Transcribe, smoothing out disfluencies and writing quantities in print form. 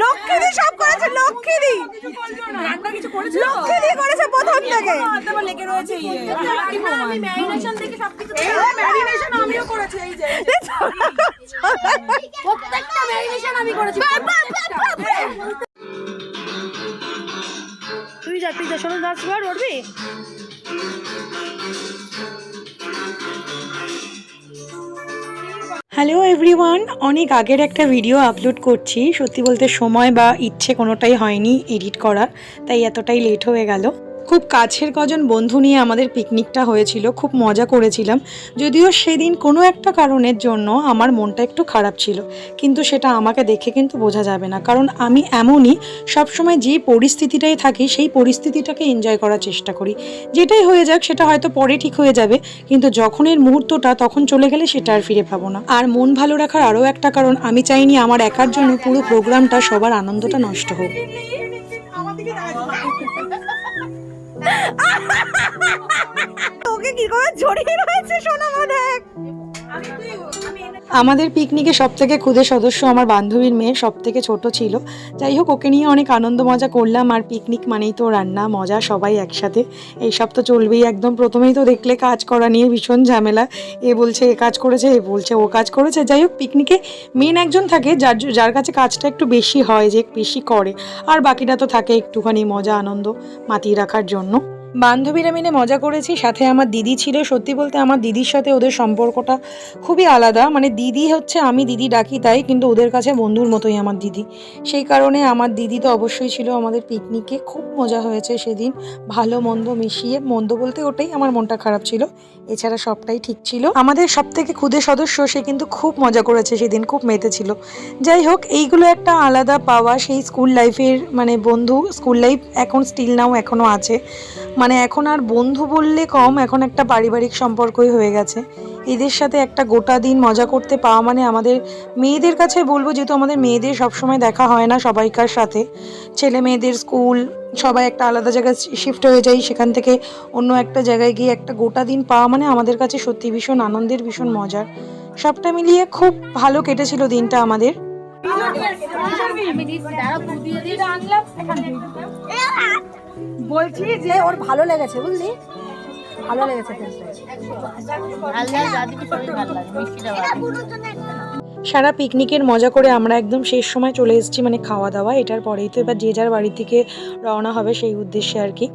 লক্ষ্মীদি সব করেছে, লক্ষ্মীদি লক্ষ্মীদি করেছে প্রথম থেকে। তুই যা শোনো নাচ পারবি। হ্যালো এভরিওয়ান, অনেক আগের একটা ভিডিও আপলোড করছি। সত্যি বলতে সময় বা ইচ্ছে কোনোটাই হয়নি এডিট করার, তাই এতটাই লেট হয়ে গেল। খুব কাছের কজন বন্ধু নিয়ে আমাদের পিকনিকটা হয়েছিল, খুব মজা করেছিলাম। যদিও সেদিন কোনো একটা কারণের জন্য আমার মনটা একটু খারাপ ছিল, কিন্তু সেটা আমাকে দেখে কিন্তু বোঝা যাবে না, কারণ আমি এমনই সবসময় যে পরিস্থিতিটাই থাকি সেই পরিস্থিতিটাকে এনজয় করার চেষ্টা করি। যেটাই হয়ে যাক সেটা হয়তো পরে ঠিক হয়ে যাবে, কিন্তু যখনের মুহূর্তটা তখন চলে গেলে সেটা আর ফিরে পাবো না। আর মন ভালো রাখার আরও একটা কারণ, আমি চাইনি আমার একার জন্য পুরো প্রোগ্রামটা সবার আনন্দটা নষ্ট হোক। ওকে কি করে জড়িয়ে রয়েছে সোনামা, দেখ। আমাদের পিকনিকে সব থেকে ক্ষুদে সদস্য আমার বান্ধবীর মেয়ে, সব থেকে ছোট ছিল। যাই হোক, ওকে নিয়ে অনেক আনন্দ মজা করলাম। আর পিকনিক মানেই তো রান্না মজা, সবাই একসাথে, এইসব তো চলবেই। একদম প্রথমেই তো দেখলে কাজ করা নিয়ে ভীষণ ঝামেলা। এ বলছে এ কাজ করেছে, এ বলছে ও কাজ করেছে। যাই হোক, পিকনিকে মেন একজন থাকে যার কাছে কাজটা একটু বেশি হয়, যে বেশি করে, আর বাকিটা তো থাকে একটুখানি মজা আনন্দ মাতিয়ে রাখার জন্য। বান্ধবীরা মিলে মজা করেছি, সাথে আমার দিদি ছিল। সত্যি বলতে আমার দিদির সাথে ওদের সম্পর্কটা খুবই আলাদা। মানে দিদি হচ্ছে, আমি দিদি ডাকি তাই, কিন্তু ওদের কাছে বন্ধুর মতোই আমার দিদি। সেই কারণে আমার দিদি তো অবশ্যই ছিল আমাদের পিকনিকে। খুব মজা হয়েছে সেদিন, ভালো মন্দ মিশিয়ে। মন্দ বলতে ওটাই, আমার মনটা খারাপ ছিল, এছাড়া সবটাই ঠিক ছিল। আমাদের সব থেকে ক্ষুদে সদস্য, সে কিন্তু খুব মজা করেছে সেদিন, খুব মেতেছিল। যাই হোক, এইগুলো একটা আলাদা পাওয়া সেই স্কুল লাইফের, মানে বন্ধু। স্কুল লাইফ এখন স্টিল নাও এখনও আছে, মানে এখন আর বন্ধু বললে কম, এখন একটা পারিবারিক সম্পর্কই হয়ে গেছে। এদের সাথে একটা গোটা দিন মজা করতে পাওয়া মানে আমাদের মেয়েদের কাছে বলবো, যেহেতু আমাদের মেয়েদের সবসময় দেখা হয় না সবাইকার সাথে, ছেলে মেয়েদের স্কুল সবাই একটা আলাদা জায়গায় শিফট হয়ে যাই, সেখান থেকে অন্য একটা জায়গায় গিয়ে একটা গোটা দিন পাওয়া মানে আমাদের কাছে সত্যি ভীষণ আনন্দের, ভীষণ মজার। সবটা মিলিয়ে খুব ভালো কেটেছিল দিনটা আমাদের। বলছি যে ওর ভালো লেগেছে, বুঝলি, ভালো লেগেছে। সারা পিকনিকের মজা করে আমরা একদম শেষ সময় চলে এসেছি, মানে খাওয়া দাওয়া। এটার পরেই তো এবার যে যার বাড়ি থেকে রওনা হবে সেই উদ্দেশ্যে আর কি।